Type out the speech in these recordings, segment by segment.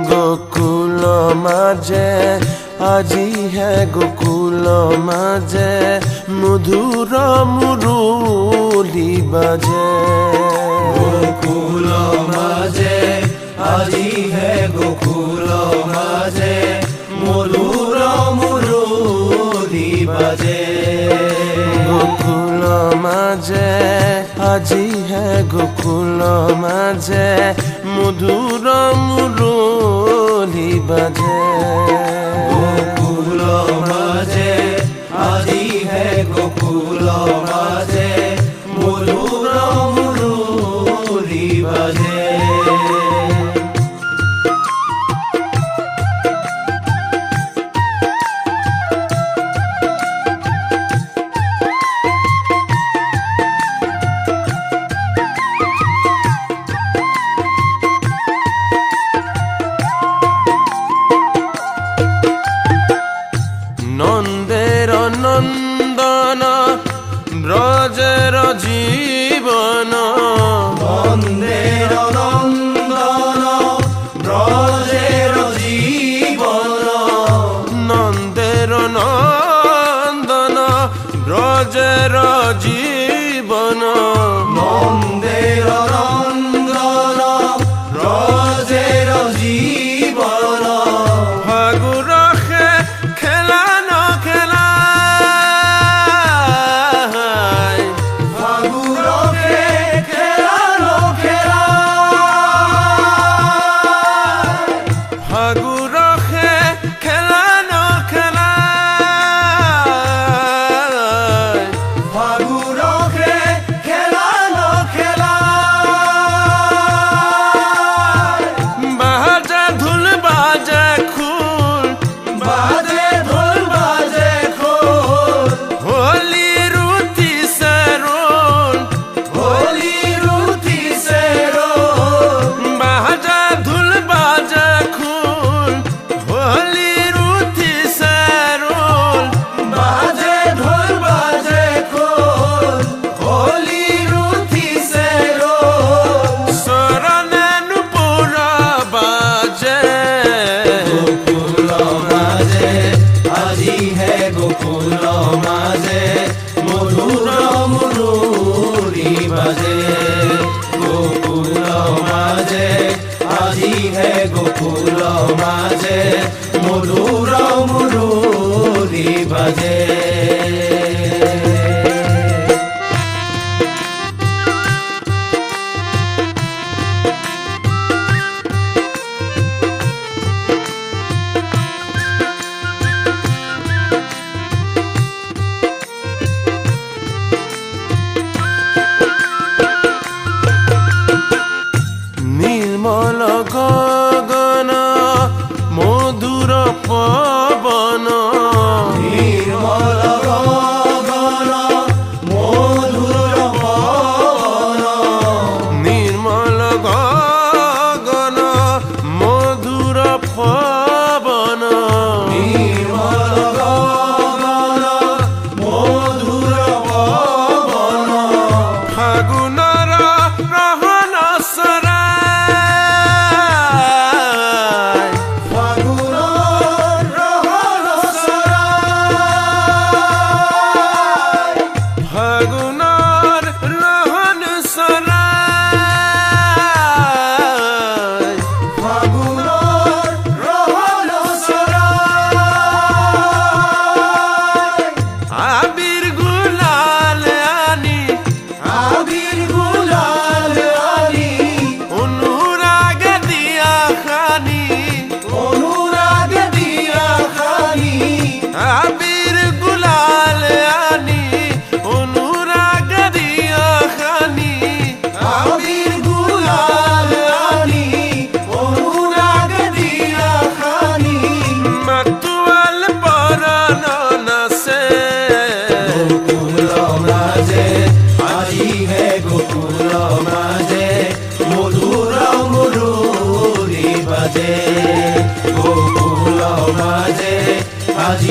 गोकुल माझे আজি হে गोकुल माझे मधुर मुरली बाजे गोकुल माझे আজি হে गोकुल माझे मधुर मुरली बाजे गोकुल माझे আজি হে गोकुल माझे मधुर मुरली बाजे गोकुल माझे আজি হে गोकुल माझे मधुर मुरली बाजे नंदेर नंदन ब्रजेर जीवन नंदेर नंदन ब्रजेर जीवन नंदेर नंदन ब्रजेर जीवन नंदेर नंदन ब्रजेर जीवन फागुर खेला न खेला फागुर खेला न खेला फागुर खेला न खेला फागुर खेला न खेला बाजा धुल बाजा खूल बाजे ढोल बाजे खोल होली रूती से रोल होली रूठी से रोल बाजा धुल बाजा खूल होली रूती से रोल बाजे ढोल बाजे खोल होली रूठी से रोल शरण पूरा बाजे गोकुल माझे আজি হে गोकुल माझे मधुर मुरली बाजे गोकुल माझे আজি হে गोकुल माझे मधुर मुरली बाजे निर्मल गगन मधुर पवन निर्मल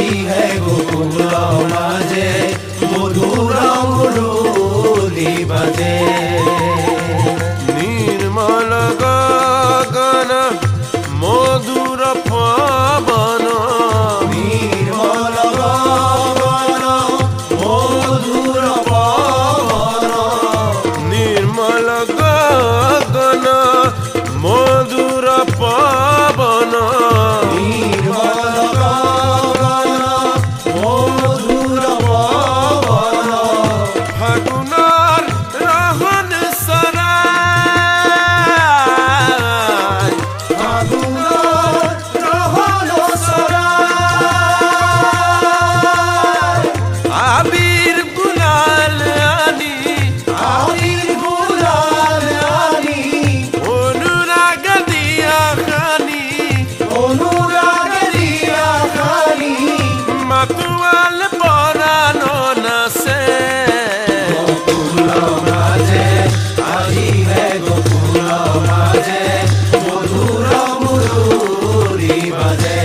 আজি হে গোকুল মাঝে মধুর মুরুলি বাজে निर्मल गगन मधुर पवन निर्मल गगन मधुर पवन निर्मल गगन मधुर पवन निर्मल गगन मधुर पवन फागुनर रहन सराय फागुनर रहन सराय आबिर गुलाल आनी आबिर गुलाल आनी অনুরাগ দিয়া খানি অনুরাগ দিয়া খানি মাতুয়াল পরানো নাসে গোকুল মাঝে আজি হে গোকুল মাঝে মধুর মুরুলি বাজে